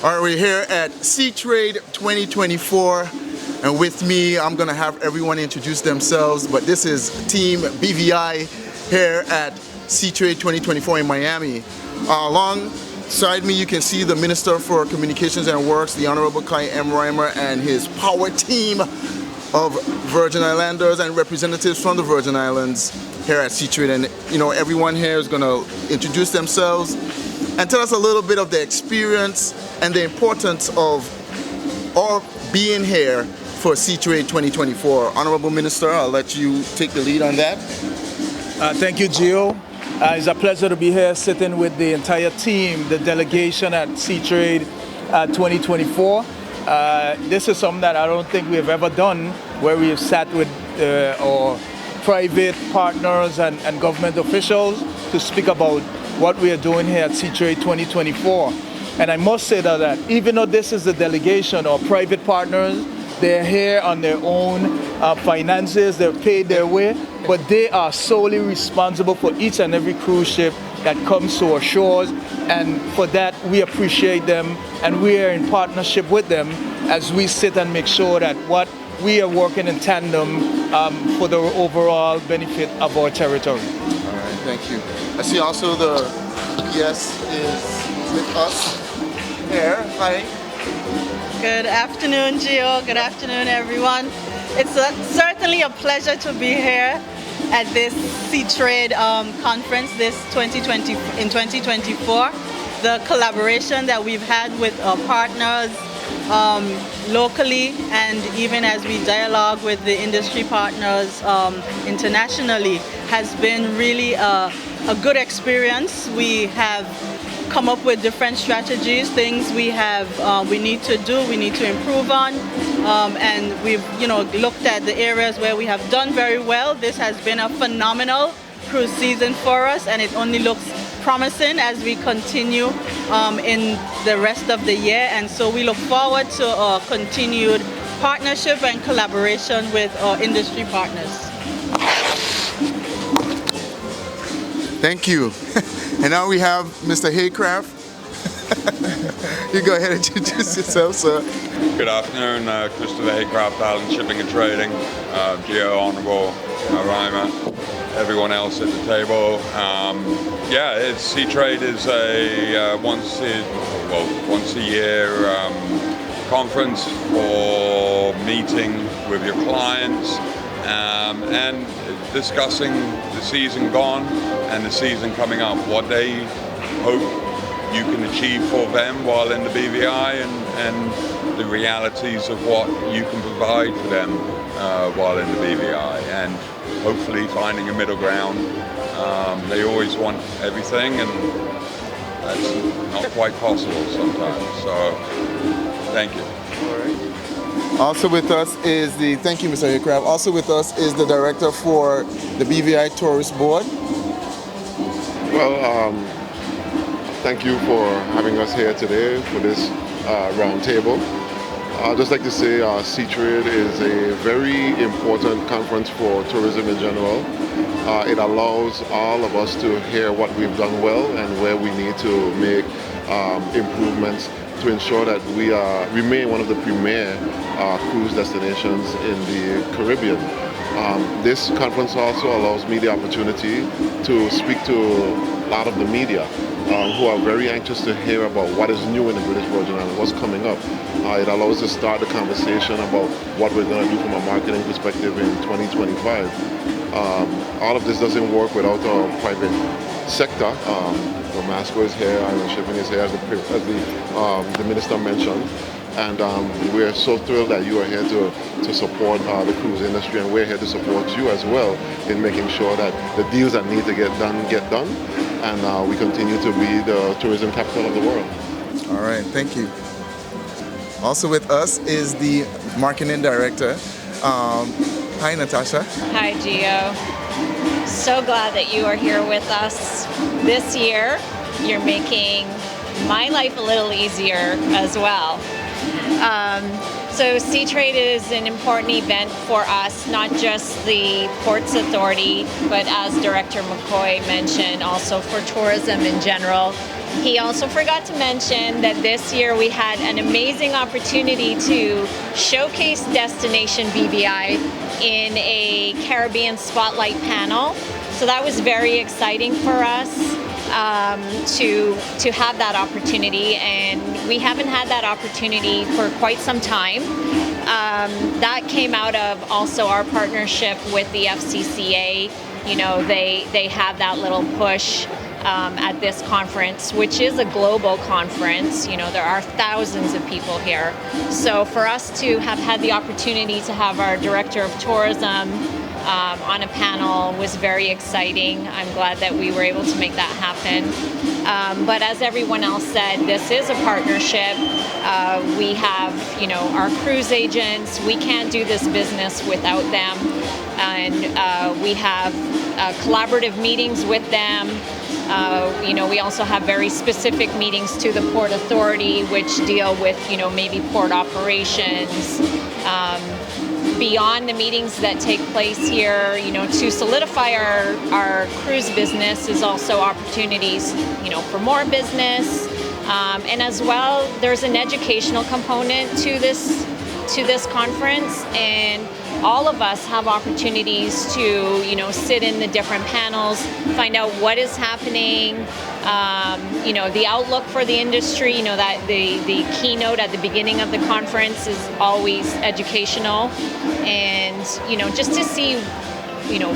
All right, we're here at Seatrade 2024, and with me, I'm gonna have everyone introduce themselves, but this is Team BVI here at Seatrade 2024 in Miami. Alongside me, you can see the Minister for Communications and Works, the Honorable Kai M. Reimer, and his power team of Virgin Islanders and representatives from the Virgin Islands here at Seatrade. And everyone here is gonna introduce themselves and tell us a little bit of the experience and the importance of all being here for Seatrade 2024. Honorable Minister, I'll let you take the lead on that. Thank you, Gio. It's a pleasure to be here sitting with the entire team, the delegation at Seatrade 2024. This is something that I don't think we've ever done, where we have sat with our private partners and government officials to speak about what we are doing here at Seatrade 2024. And I must say that even though this is a delegation or private partners, they're here on their own finances, they're paid their way, but they are solely responsible for each and every cruise ship that comes to our shores. And for that, we appreciate them, and we are in partnership with them as we sit and make sure that what we are working in tandem for the overall benefit of our territory. All right, thank you. I see also the PS is with us here. Hi. Good afternoon, Gio. Good afternoon, everyone. It's certainly a pleasure to be here at this Seatrade conference in 2024. The collaboration that we've had with our partners locally, and even as we dialogue with the industry partners internationally, has been really a good experience. We have come up with different strategies, things we need to do, we need to improve on, and we've looked at the areas where we have done very well. This has been a phenomenal cruise season for us, and it only looks promising as we continue in the rest of the year. And so we look forward to a continued partnership and collaboration with our industry partners. Thank you. And now we have Mr. Haycraft. You go ahead and introduce yourself, sir. Good afternoon, Christopher Haycraft, Island Shipping and Trading, Geo, Honorable, Reimer, everyone else at the table. Seatrade is a once a year conference for meeting with your clients and discussing the season gone and the season coming up, what they hope you can achieve for them while in the BVI, and the realities of what you can provide for them while in the BVI, and hopefully finding a middle ground. They always want everything, and that's not quite possible sometimes. So, thank you. All right. Also with us is thank you, Mr. Haycraft. Also with us is the director for the BVI Tourist Board. Well, thank you for having us here today for this roundtable. I'd just like to say Seatrade is a very important conference for tourism in general. It allows all of us to hear what we've done well and where we need to make improvements to ensure that we remain one of the premier cruise destinations in the Caribbean. This conference also allows me the opportunity to speak to a lot of the media who are very anxious to hear about what is new in the British Virgin Islands, what's coming up. It allows us to start the conversation about what we're going to do from a marketing perspective in 2025. All of this doesn't work without our private sector. Masco is here, Island Shipping is here, as the Minister mentioned. And we're so thrilled that you are here to support the cruise industry, and we're here to support you as well in making sure that the deals that need to get done, and we continue to be the tourism capital of the world. All right, thank you. Also with us is the marketing director. Hi, Natasha. Hi, Gio. So glad that you are here with us this year. You're making my life a little easier as well. So Seatrade is an important event for us, not just the Ports Authority, but as Director McCoy mentioned, also for tourism in general. He also forgot to mention that this year we had an amazing opportunity to showcase Destination BVI in a Caribbean Spotlight panel. So that was very exciting for us to have that opportunity, and we haven't had that opportunity for quite some time. That came out of also our partnership with the FCCA. You know, they have that little push at this conference, which is a global conference. You know, there are thousands of people here. So for us to have had the opportunity to have our Director of Tourism on a panel was very exciting. I'm glad that we were able to make that happen. But as everyone else said, this is a partnership. We have, you know, our cruise agents. We can't do this business without them. And we have collaborative meetings with them. You know, we also have very specific meetings to the Port Authority, which deal with, you know, maybe port operations. Beyond the meetings that take place here, you know, to solidify our cruise business is also opportunities, you know, for more business. And as well, there's an educational component to this conference, and all of us have opportunities to, you know, sit in the different panels, find out what is happening, you know, the outlook for the industry. You know, that the keynote at the beginning of the conference is always educational, and, you know, just to see, you know,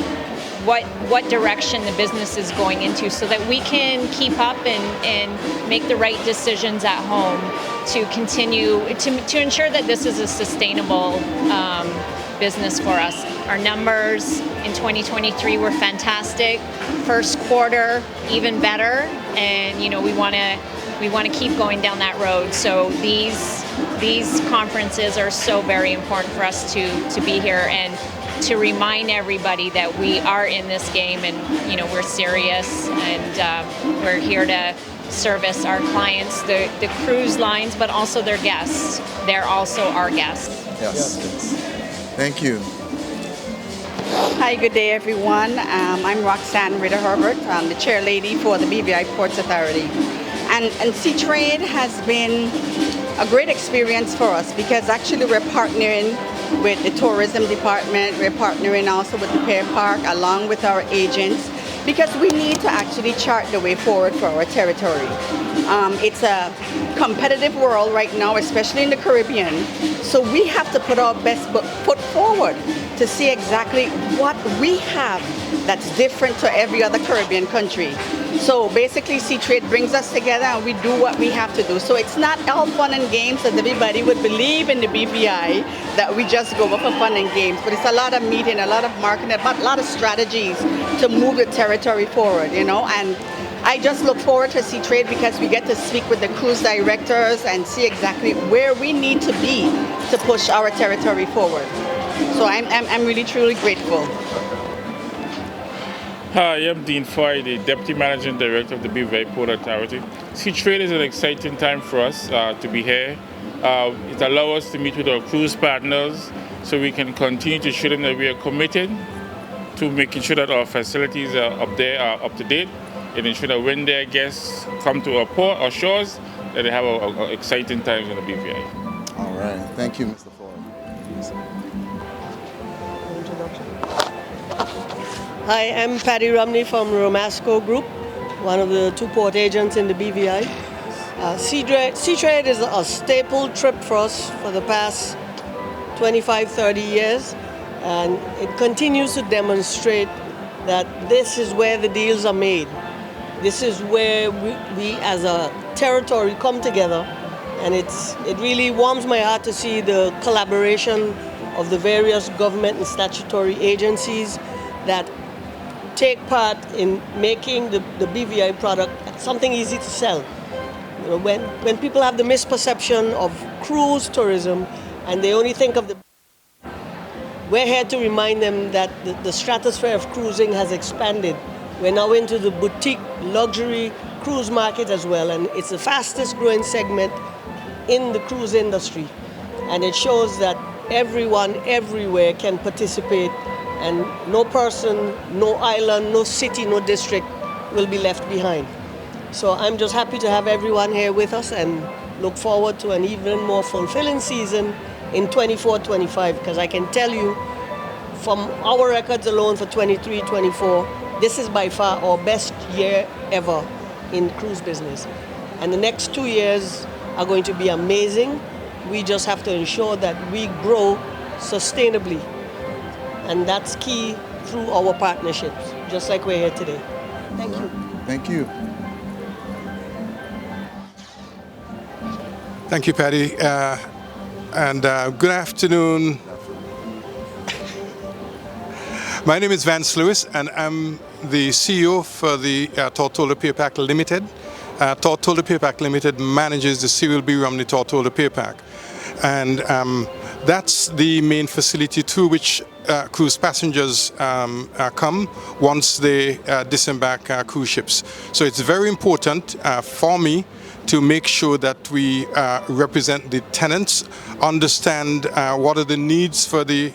what direction the business is going into, so that we can keep up and make the right decisions at home to continue to ensure that this is a sustainable business for us. Our numbers in 2023 were fantastic. First quarter even better, and, you know, we want to keep going down that road. So these conferences are so very important for us to be here and to remind everybody that we are in this game, and, you know, we're serious, and we're here to service our clients, the cruise lines, but also their guests. They're also our guests. Yes. Thank you. Hi, good day, everyone. I'm Roxanne Ritter-Herbert. I'm the chair lady for the BVI Ports Authority. And Seatrade has been a great experience for us, because actually we're partnering with the tourism department. We're partnering also with the Pier Park along with our agents, because we need to actually chart the way forward for our territory. It's a competitive world right now, especially in the Caribbean. So we have to put our best foot forward to see exactly what we have that's different to every other Caribbean country. So basically, Seatrade brings us together and we do what we have to do. So it's not all fun and games, as everybody would believe in the BVI, that we just go for fun and games. But it's a lot of meeting, a lot of marketing, a lot of strategies to move the territory forward, you know. And I just look forward to Seatrade, because we get to speak with the cruise directors and see exactly where we need to be to push our territory forward. So I'm really, truly grateful. Hi, I'm Dean Foy, the Deputy Managing Director of the BVI Port Authority. Seatrade is an exciting time for us to be here. It allows us to meet with our cruise partners, so we can continue to show them that we are committed to making sure that our facilities are up to date, and ensure that when their guests come to our port or shores, that they have an exciting time in the BVI. All right. Thank you, Mr. Ford. Hi, I'm Patty Romney from Romasco Group, one of the two port agents in the BVI. Seatrade is a staple trip for us for the past 25, 30 years, and it continues to demonstrate that this is where the deals are made. This is where we as a territory come together, and it really warms my heart to see the collaboration of the various government and statutory agencies that take part in making the BVI product something easy to sell. You know, when people have the misperception of cruise tourism and they only think of we're here to remind them that the stratosphere of cruising has expanded. We're now into the boutique luxury cruise market as well, and it's the fastest growing segment in the cruise industry. And it shows that everyone everywhere can participate, and no person, no island, no city, no district will be left behind. So I'm just happy to have everyone here with us and look forward to an even more fulfilling season in 24-25, because I can tell you from our records alone for 23-24, this is by far our best year ever in cruise business. And the next 2 years are going to be amazing. We just have to ensure that we grow sustainably. And that's key through our partnerships, just like we're here today. Thank you. Thank you. Thank you, Patty. Good afternoon. My name is Vance Lewis, and I'm the CEO for the Tortola Pier Pack Limited. Tortola Pier Pack Limited manages the Cyril B. Romney Tortola Pier Pack. And that's the main facility to which cruise passengers come once they disembark cruise ships. So it's very important for me to make sure that we represent the tenants, understand what are the needs for the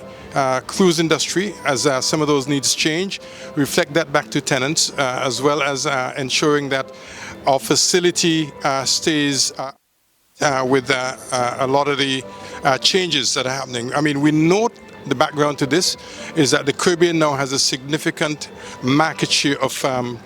cruise industry as some of those needs change, reflect that back to tenants, as well as ensuring that our facility stays with a lot of the changes that are happening. I mean, we know the background to this is that the Caribbean now has a significant market share of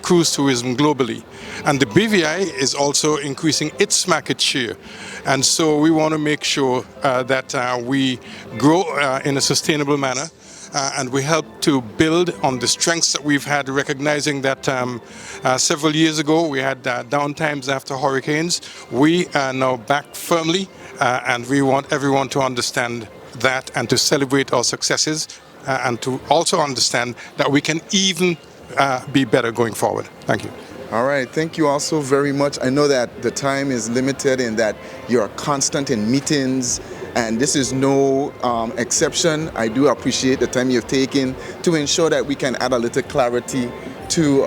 cruise tourism globally. And the BVI is also increasing its market share. And so we want to make sure that we grow in a sustainable manner. And we help to build on the strengths that we've had, recognizing that several years ago we had downtimes after hurricanes. We are now back firmly, and we want everyone to understand that and to celebrate our successes, and to also understand that we can even be better going forward. Thank you. All right, thank you also very much. I know that the time is limited and that you're constant in meetings, and this is no exception. I do appreciate the time you've taken to ensure that we can add a little clarity to,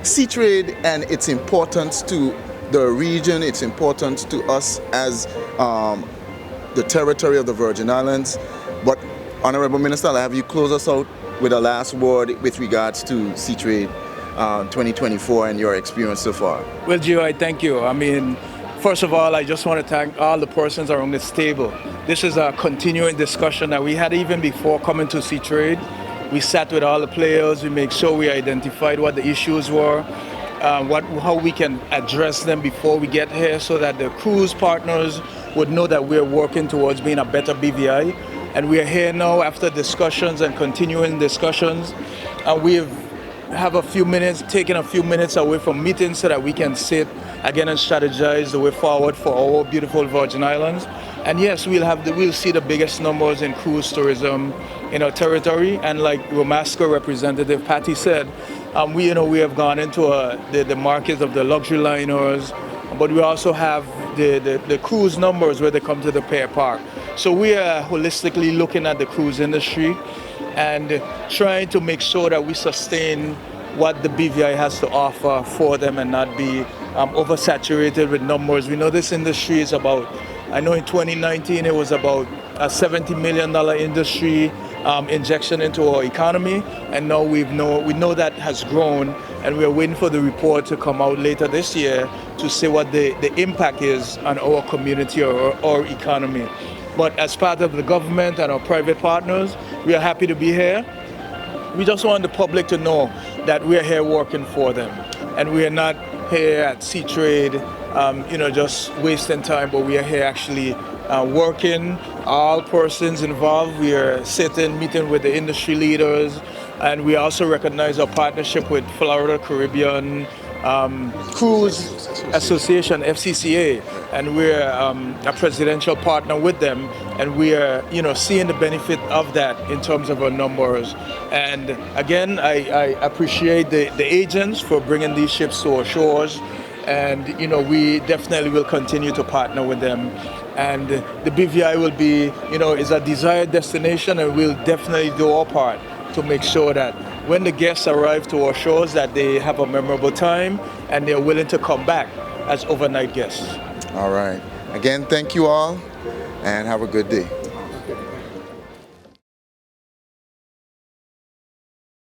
Seatrade and its importance to the region, its importance to us as the territory of the Virgin Islands. But, Honorable Minister, I'll have you close us out with a last word with regards to Seatrade 2024 and your experience so far. Well, Gio, I thank you. I mean, first of all, I just want to thank all the persons around this table. This is a continuing discussion that we had even before coming to Seatrade. We sat with all the players, we made sure we identified what the issues were, how we can address them before we get here so that the cruise partners would know that we're working towards being a better BVI. And we are here now after discussions and continuing discussions. We have a few minutes, taken a few minutes away from meetings so that we can sit again and strategize the way forward for our beautiful Virgin Islands. And yes, we'll see the biggest numbers in cruise tourism in our territory. And like Romasco representative Patty said, we have gone into the market of the luxury liners, but we also have the cruise numbers where they come to the Pier Park. So we are holistically looking at the cruise industry and trying to make sure that we sustain what the BVI has to offer for them and not be oversaturated with numbers. We know this industry is about, I know in 2019 it was about a $70 million industry injection into our economy, and now we know that has grown, and we're waiting for the report to come out later this year to see what the impact is on our community or our economy. But as part of the government and our private partners, we are happy to be here. We just want the public to know that we are here working for them, and we are not here at Seatrade, just wasting time, but we are here actually working. All persons involved, we are sitting, meeting with the industry leaders, and we also recognize our partnership with Florida Caribbean Cruise Association, FCCA, and we're a presidential partner with them, and we are, seeing the benefit of that in terms of our numbers. And again, I appreciate the agents for bringing these ships to our shores, and we definitely will continue to partner with them. And the BVI will be, is a desired destination, and we'll definitely do our part to make sure that when the guests arrive to our shores that they have a memorable time and they're willing to come back as overnight guests. All right. Again, thank you all and have a good day.